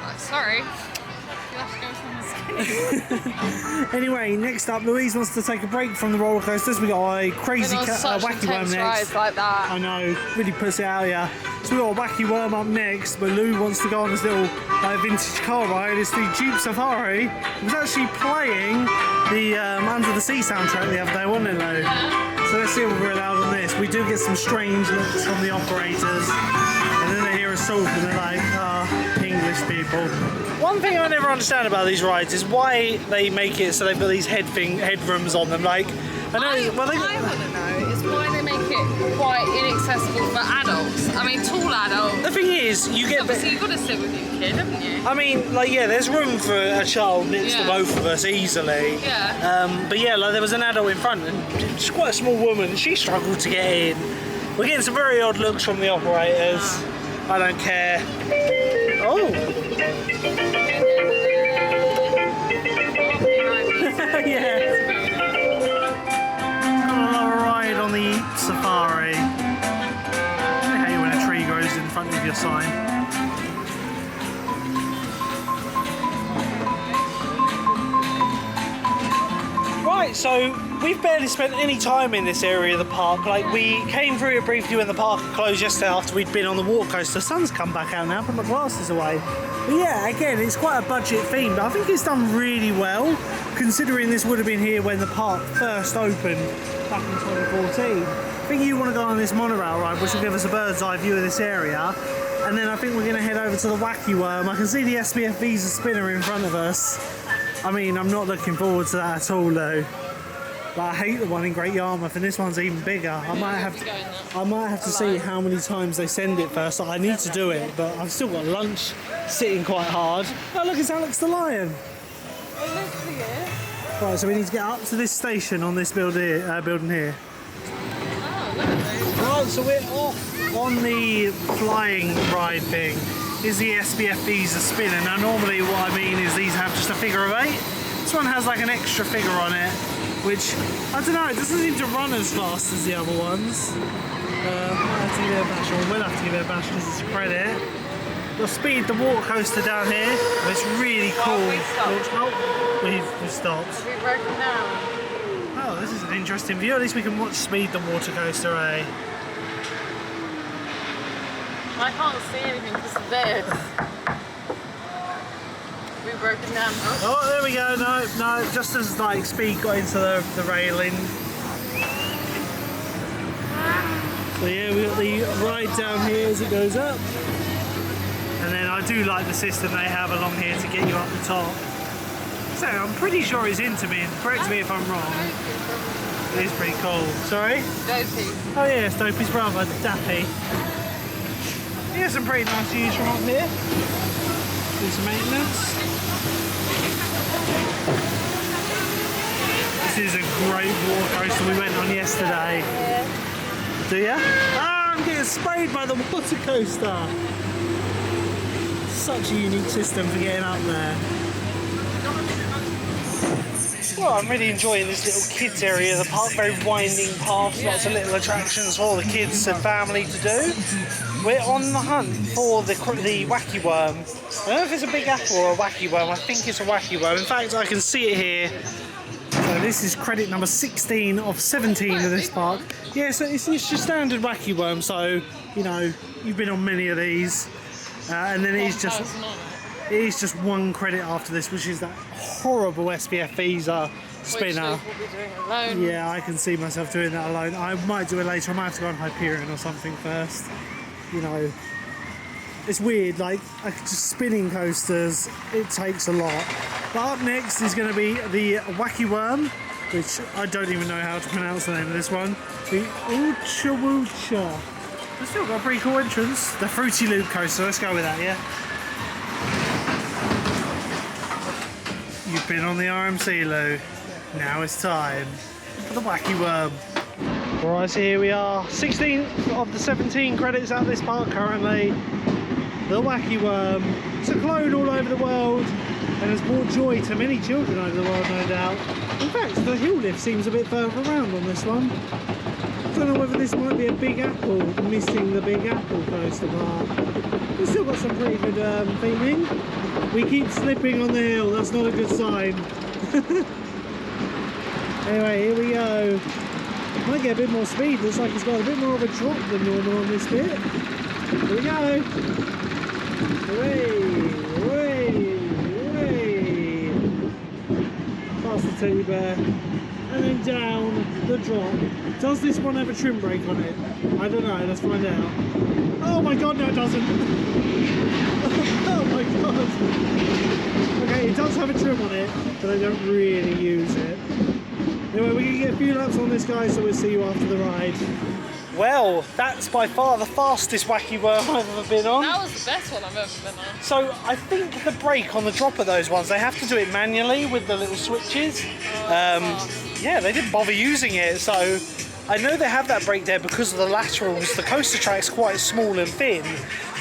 Like, sorry. You'll have to go somewhere skinny. Anyway, next up, Louise wants to take a break from the roller coasters. We got a crazy wacky worm next. Rides like that. I know, really puts it out here. So we got a wacky worm up next, but Lou wants to go on this little vintage car ride. It's the Jeep Safari. It was actually playing the Under the Sea soundtrack the other day, wasn't it, Lou? So let's see what we're allowed on this. We do get some strange looks from the operators, and then they hear us talk and they're like, English people. One thing I never understand about these rides is why they make it so they've got these headrooms on them. Like, I know. I want to know is why they make it quite inaccessible for adults. I mean, tall adults. The thing is, you get. Obviously, you've got to sit with your kid, haven't you? I mean, like, yeah, there's room for a child next to both of us easily. Yeah. But yeah, like there was an adult in front, and she's quite a small woman, and she struggled to get in. We're getting some very odd looks from the operators. I don't care. Oh. Yeah. Got a ride on the Safari. I hate when a tree grows in front of your sign. Right, so we've barely spent any time in this area of the park. Like, we came through it briefly when the park closed yesterday after we'd been on the water coaster. The sun's come back out now, put my glasses away. But yeah, again, it's quite a budget theme, but I think it's done really well, considering this would have been here when the park first opened back in 2014. I think you want to go on this monorail ride, which will give us a bird's eye view of this area. And then I think we're going to head over to the Wacky Worm. I can see the SBF Visa spinner in front of us. I mean, I'm not looking forward to that at all, though. But I hate the one in Great Yarmouth, and this one's even bigger. I might have to see how many times they send it first. I need to do it, but I've still got lunch sitting quite hard. Oh, look, it's Alex the Lion. Right, so we need to get up to this station on this building here. Right, so we're off on the flying ride thing. Is the SBF Visa spinner. Now, normally what I mean is these have just a figure of 8. This one has like an extra figure on it, which, I don't know, it doesn't seem to run as fast as the other ones. We'll have to give it a bash, or we'll have to give it a bash because it's a credit. We'll speed the water coaster down here. It's really cool. We've stopped. Oh, we've stopped. Have we broken down? Oh, this This is an interesting view. At least we can watch Speed the water coaster, eh? I can't see anything because of this. We've broken down. Oh, there we go. No, just as like Speed got into the railing. So yeah, we got the ride down here as it goes up. And then I do like the system they have along here to get you up the top. So I'm pretty sure it's Intamin. Correct me if I'm wrong. It is pretty cool. Sorry? Dopey. Oh yeah, it's Dopey's brother, Dappy. Yeah, some pretty nice views from up here. Do some maintenance. This is a great water coaster we went on yesterday. Yeah. Do ya? Ah, I'm getting sprayed by the water coaster. Such a unique system for getting up there. Well, I'm really enjoying this little kids area of the park, very winding paths, lots of little attractions for the kids and family to do. We're on the hunt for the Wacky worm. I don't know if it's a big apple or a Wacky worm, I think it's a Wacky worm. In fact, I can see it here. So this is credit number 16 of 17 of this park. Yeah, so it's your standard Wacky worm, so, you know, you've been on many of these. And then it is just one credit after this, which is that horrible SPF Visa spinner. Which we'll be doing alone. Yeah, I can see myself doing that alone. I might do it later. I might have to go on Hyperion or something first. You know, it's weird. Like just spinning coasters, it takes a lot. But up next is going to be the Wacky Worm, which I don't even know how to pronounce the name of this one. The Ucha Wucha. It's still got a pretty cool entrance. The Fruity Loop coaster. Let's go with that, yeah. You've been on the RMC, Lou. Now it's time for the Wacky Worm. Alright, so here we are. 16 of the 17 credits at this park currently. The Wacky Worm. It's a clone all over the world and has brought joy to many children over the world, no doubt. In fact, the hill lift seems a bit further around on this one. I don't know whether this might be a Big Apple, missing the Big Apple coaster park. We've still got some pretty good theming. We keep slipping on the hill, that's not a good sign. Anyway, here we go. Might get a bit more speed, looks like it's got a bit more of a drop than normal on this bit. Here we go. Away, away, away. Past the teddy bear. And then down the drop. Does this one have a trim brake on it? I don't know, let's find out. Oh my god, no it doesn't. Oh my god. Okay, it does have a trim on it, but I don't really use it. Anyway, we're going to get a few laps on this guy, so we'll see you after the ride. Well, that's by far the fastest Wacky Worm I've ever been on. That was the best one I've ever been on. So I think the brake on the drop of those ones, they have to do it manually with the little switches. Yeah, they didn't bother using it, so I know they have that brake there because of the laterals. The coaster track's quite small and thin.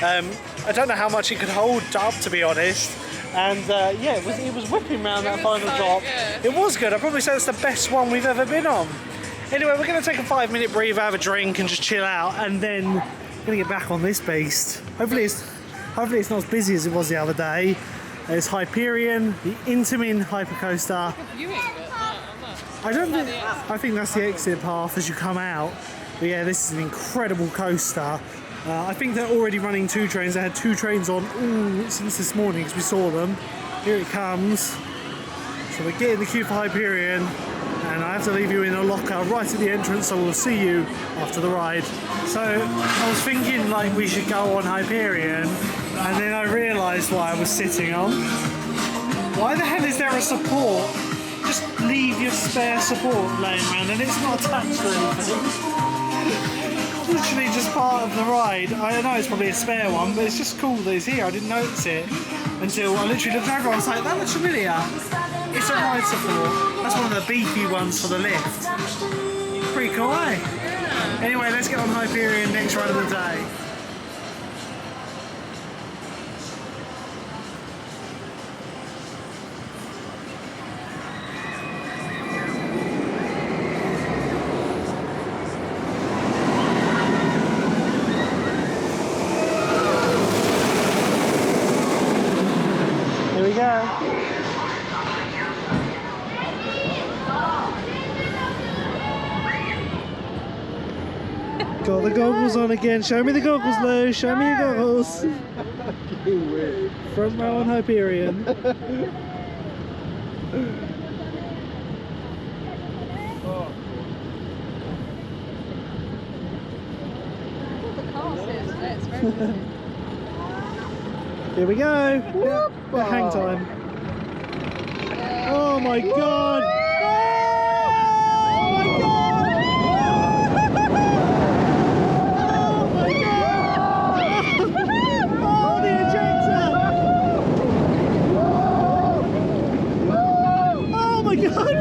I don't know how much it could hold up, to be honest. And yeah, it was whipping around that final drop. Yeah. It was good. I'd probably say it's the best one we've ever been on. Anyway, we're going to take a 5-minute breather, have a drink and just chill out, and then we're going to get back on this beast. Hopefully it's not as busy as it was the other day. There's Hyperion, the Intamin hypercoaster. I think that's the exit path as you come out. But yeah, this is an incredible coaster. I think they're already running 2 trains. They had 2 trains on since this morning because we saw them. Here it comes. So we're getting the queue for Hyperion, and I have to leave you in a locker right at the entrance, so we'll see you after the ride. So I was thinking like we should go on Hyperion, and then I realised what I was sitting on. Why the hell is there a support? Just leave your spare support laying around, and it's not attached to anything. Literally just part of the ride. I know it's probably a spare one, but it's just cool that it's here. I didn't notice it until I literally looked over. I was like, that looks familiar. It's a ride support. That's one of the beefy ones for the lift. Pretty cool, eh? Yeah. Anyway, let's get on Hyperion, next ride of the day. Here we go. Got the goggles on again. Show me the goggles, Lou. Show me your goggles. Front row on Hyperion. Here we go. Hang time. Oh my god. Oh my god. Oh my god. Oh, the ejector. Oh my god.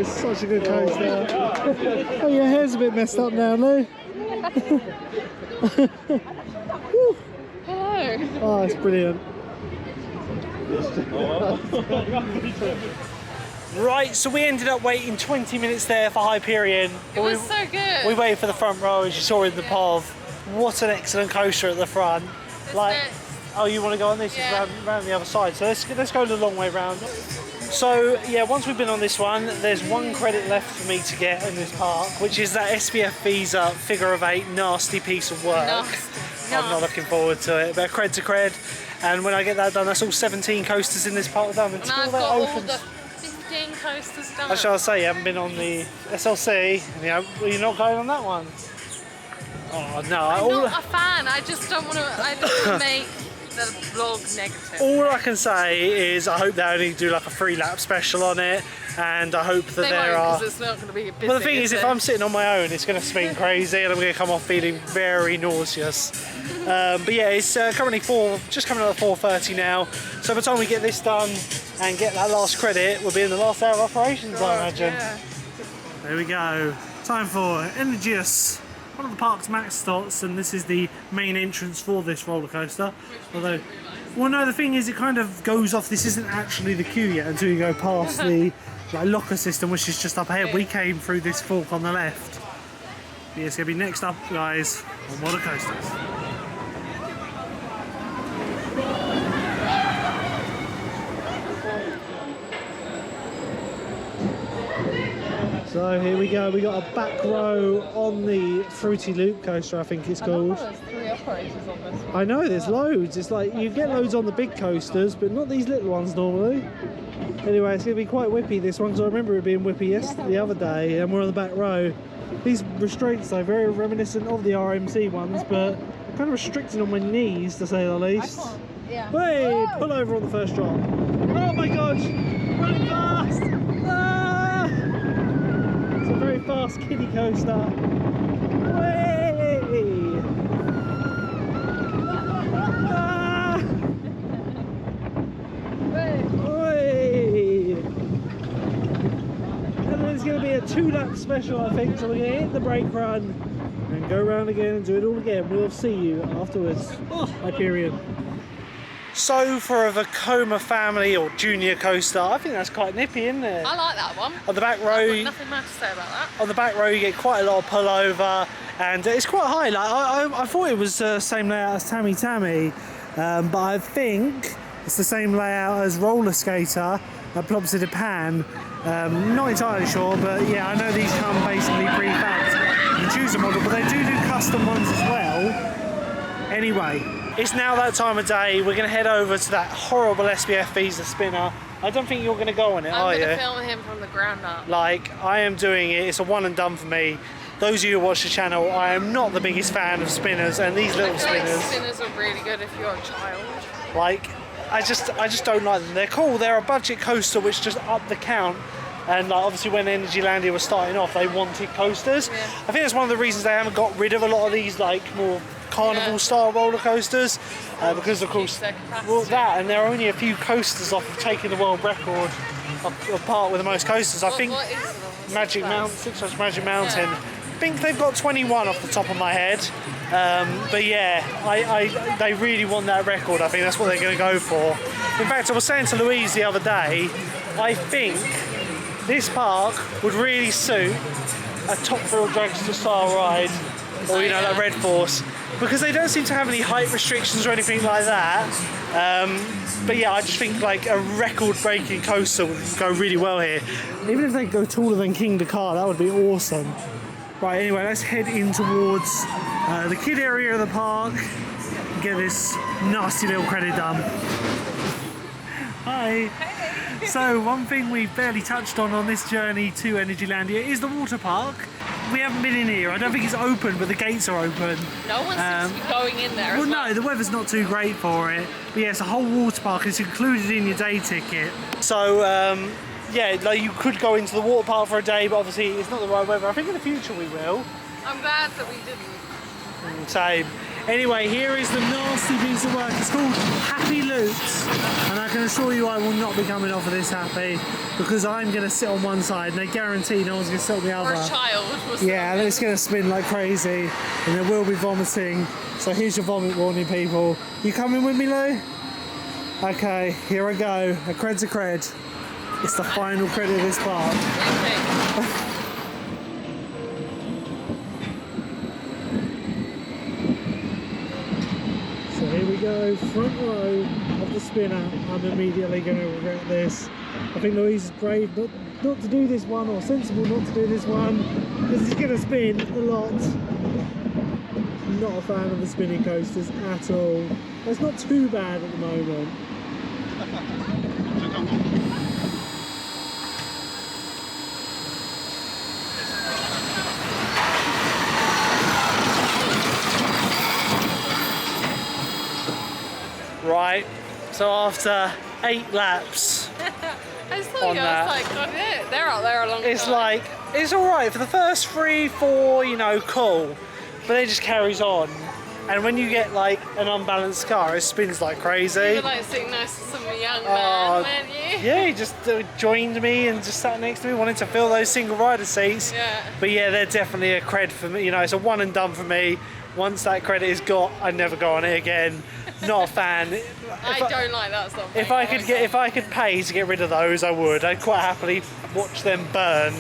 Such a good coaster. Oh, your hair's a bit messed up now, Lou. Hello. Oh, it's brilliant. Right, so we ended up waiting 20 minutes there for Hyperion. It was so good. We waited for the front row, as you saw in the POV. What an excellent coaster at the front. Oh, you want to go on this? Yeah. It's round the other side. So let's go the long way round. So yeah, once we've been on this one, there's one credit left for me to get in this park, which is that SVF Visa figure of 8 nasty piece of work. I'm not looking forward to it, but cred to cred. And when I get that done, that's all 17 coasters in this park done. And I've got all the 15 coasters done. I shall say, you haven't been on the SLC. You're not going on that one. Oh no! I'm not a fan. I just don't want to. I don't want to make the vlog negative. All I can say is I hope they only do like a 3-lap special on it, and I hope that there are. Because it's not going to be busy. Well, the thing is, if I'm sitting on my own, it's going to spin crazy, and I'm going to come off feeling very nauseous. But yeah, it's currently just coming up at 4:30 now. So by the time we get this done and get that last credit, we'll be in the last hour of operations, I imagine. Yeah. There we go. Time for Energius, one of the park's mascots, and this is the main entrance for this roller coaster. Although, well, no, the thing is, it kind of goes off. This isn't actually the queue yet until you go past the locker system, which is just up ahead. We came through this fork on the left. But yeah, it's going to be next up, guys, on roller coasters. So here we go, we got a back row on the Fruity Loop coaster, I think it's called. There's 3 operators on this one. I know, there's loads. It's like, you get loads on the big coasters, but not these little ones normally. Anyway, it's going to be quite whippy, this one, because I remember it being whippy the other day, and we're on the back row. These restraints, though, very reminiscent of the RMC ones, but kind of restricting on my knees, to say the least. Yeah. Hey, pull over on the first drop. Oh my gosh, running fast! Ah! It's a very fast kiddie coaster. Way! Ah! Way! And then it's going to be a 2-lap special, I think, so we're going to hit the brake run and go around again and do it all again. We'll see you afterwards. Oh, Hyperion. So for a Vekoma family or junior coaster, I think that's quite nippy, isn't it? I like that one. On the back row, I've got nothing bad to say about that. on the back row you get quite a lot of pullover, and it's quite high. Like I thought it was the same layout as Tammy Tammy, but I think it's the same layout as Roller Skater at Plopsa de Pan. Not entirely sure, but yeah, I know these come basically pre-packed. You can choose a model, but they do custom ones as well. Anyway, it's now that time of day. We're going to head over to that horrible SBF Visa spinner. I don't think you're going to go on it, are you? I'm going to film him from the ground up. Like, I am doing it. It's a one and done for me. Those of you who watch the channel, I am not the biggest fan of spinners, and these little I feel like spinners. spinners are really good if you're a child. Like, I just don't like them. They're cool. They're a budget coaster which just up the count. And like, obviously when Energylandia was starting off, they wanted coasters. Yeah. I think that's one of the reasons they haven't got rid of a lot of these like more carnival style roller coasters because of course their capacity. well that, and there are only a few coasters off of taking the world record apart with the most coasters. I think What is it? Magic Mountain, Six Flags Magic Mountain. I think they've got 21 off the top of my head. But yeah, they really want that record. I think that's what they're going to go for. In fact, I was saying to Louise the other day, I think this park would really suit a Top Thrill Dragster style ride, or you know, like Red Force, because they don't seem to have any height restrictions or anything like that. But yeah, I just think like a record-breaking coaster would go really well here. Even if they go taller than King Dakar, that would be awesome. Right, anyway, let's head in towards the kid area of the park and get this nasty little credit done. Hi. So one thing we've barely touched on this journey to Energylandia is the water park. We haven't been in here. I don't think it's open, but the gates are open. No one seems to be going in there. Well, no, the weather's not too great for it. But yeah, it's a whole water park. It's included in your day ticket. So yeah, like you could go into the water park for a day, but obviously it's not the right weather. I think in the future we will. I'm glad that we didn't. Same. Anyway, here is the nasty piece of work. It's called Happy Loops, and I can assure you I will not be coming off of this happy, because I'm going to sit on one side and they guarantee no one's going to sit on the other. Or a child was Yeah, and it's going to spin like crazy, and there will be vomiting. So here's your vomit warning, people. You coming with me, Lou? Okay, here I go. A cred's a cred. It's the final credit of this park. So here we go, front row of the spinner. I'm immediately going to regret this. I think Louise is brave not to do this one, or sensible not to do this one, because it's going to spin a lot. I'm not a fan of the spinning coasters at all. It's not too bad at the moment. Right, so after 8 laps I just thought on you, that. I was like, God, they're out there a long It's time. like, it's alright for the first 3, 4, you know, cool, but it just carries on. And when you get like an unbalanced car, it spins like crazy. You were like sitting next to some young man, weren't you? Yeah, he just joined me and just sat next to me, wanting to fill those single rider seats. Yeah. But yeah, they're definitely a cred for me. You know, it's a one and done for me. Once that credit is got, I'd never go on it again. Not a fan. I don't like that sort of thing. If I could pay to get rid of those, I would. I'd quite happily watch them burn.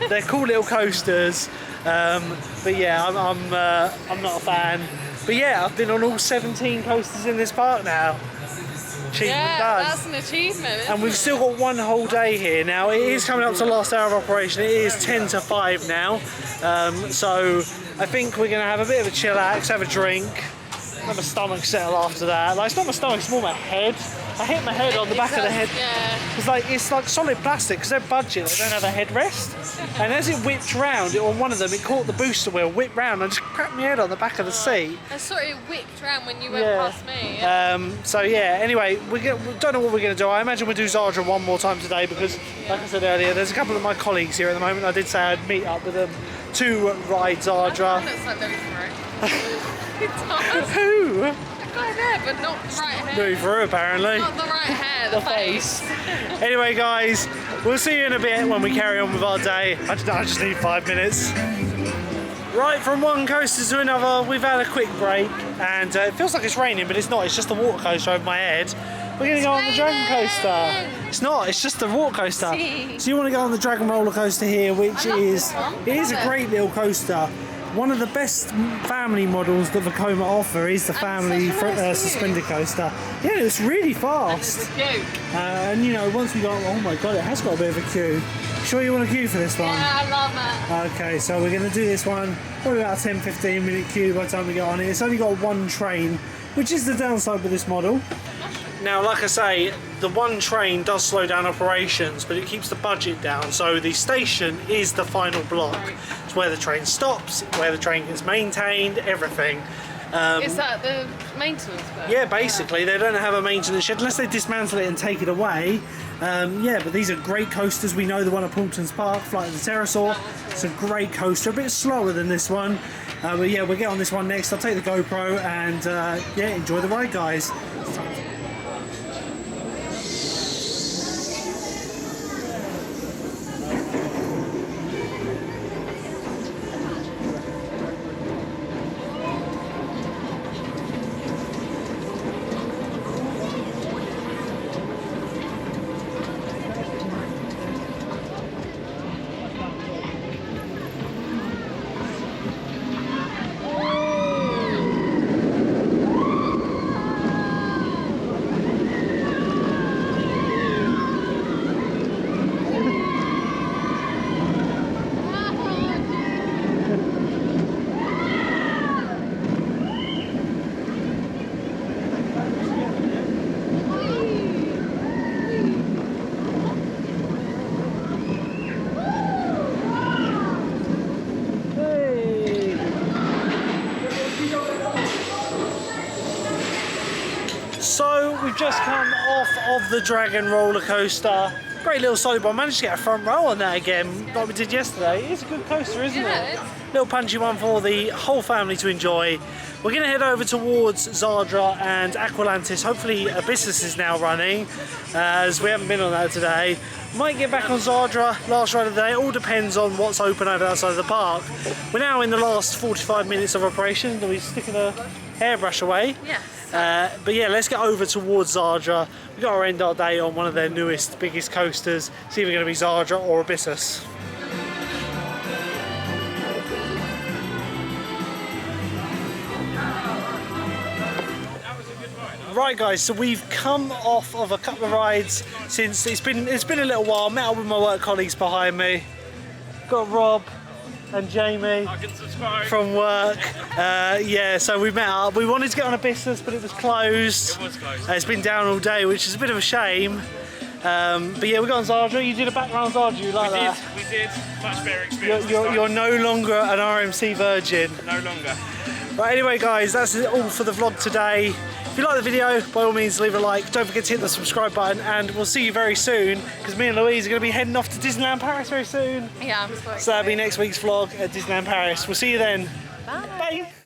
They're cool little coasters, but yeah, I'm not a fan. But yeah, I've been on all 17 coasters in this park now. Achievement done. That's an achievement. And we've still got one whole day here now. It is coming up to the last hour of operation. It is 10 to 5 now. So I think we're going to have a bit of a chillax, have a drink, have a stomach settle after that. Like, it's not my stomach, it's more my head. I hit my head on the back of the head. Yeah. It's like solid plastic, because they're budget, they don't have a headrest. And as it whipped round, on one of them, it caught the booster wheel, whipped round, and just cracked my head on the back of the seat. I saw it whipped around when you went Yeah. past me. So yeah, anyway, we don't know what we're going to do. I imagine we'll do Zadra one more time today, because, like I said earlier, there's a couple of my colleagues here at the moment. I did say I'd meet up with them to ride Zadra. That looks like Louis It does. Who? The guy there, but not the right hair. Louis Theroux, apparently. Not the right hair, the face. Anyway, guys, we'll see you in a bit when we carry on with our day. I just need 5 minutes. Right, from one coaster to another, we've had a quick break, and it feels like it's raining, but it's not. It's just the water coaster over my head. We're going to go on the Dragon Coaster. It's not, it's just the water coaster. So you want to go on the Dragon roller coaster here, which is a great little coaster. One of the best family models that Vekoma offer is the family suspended coaster. Yeah, it's really fast. And you know, once we go, oh my god, it has got a bit of a queue. Sure you want a queue for this one? Yeah, I love it. Okay, so we're going to do this one, probably about a 10-15 minute queue by the time we get on it. It's only got one train, which is the downside with this model. Now, like I say, the one train does slow down operations, but it keeps the budget down. So the station is the final block. It's where the train stops, where the train gets maintained, everything. Is that the maintenance bit? Yeah, basically, they don't have a maintenance shed unless they dismantle it and take it away. Yeah, but these are great coasters. We know the one at Paulton's Park, Flight of the Pterosaur. It's a great coaster, a bit slower than this one. But yeah, we'll get on this one next. I'll take the GoPro and yeah, enjoy the ride, guys. So we've just come off of the Dragon roller coaster. Great little solid one. Managed to get a front row on that again, like we did yesterday. It's a good coaster, isn't it? Little punchy one for the whole family to enjoy. We're going to head over towards Zadra and Aqualantis. Hopefully Abyssus is now running, as we haven't been on that today. Might get back on Zadra, last ride of the day. It all depends on what's open over that side of the park. We're now in the last 45 minutes of operation. Are we sticking a hairbrush away? Yes. But yeah, let's get over towards Zadra. We've got to end our day on one of their newest, biggest coasters. See if we're going to be Zadra or Abyssus. Right guys, so we've come off of a couple of rides since it's been a little while. Met up with my work colleagues behind me. Got Rob and Jamie from work. Yeah, so we met up. We wanted to get on Abyssus, but it was closed. It was closed. It's been down all day, which is a bit of a shame. But yeah, we got on Zadra. You did a background Zadra, you like that? We did. Much better experience. You're no longer an RMC virgin. No longer. Right, anyway guys, that's all for the vlog today. If you like the video, by all means leave a like. Don't forget to hit the subscribe button, and we'll see you very soon, because me and Louise are going to be heading off to Disneyland Paris very soon. Yeah, I'm so excited. So that'll be next week's vlog at Disneyland Paris. We'll see you then. Bye. Bye.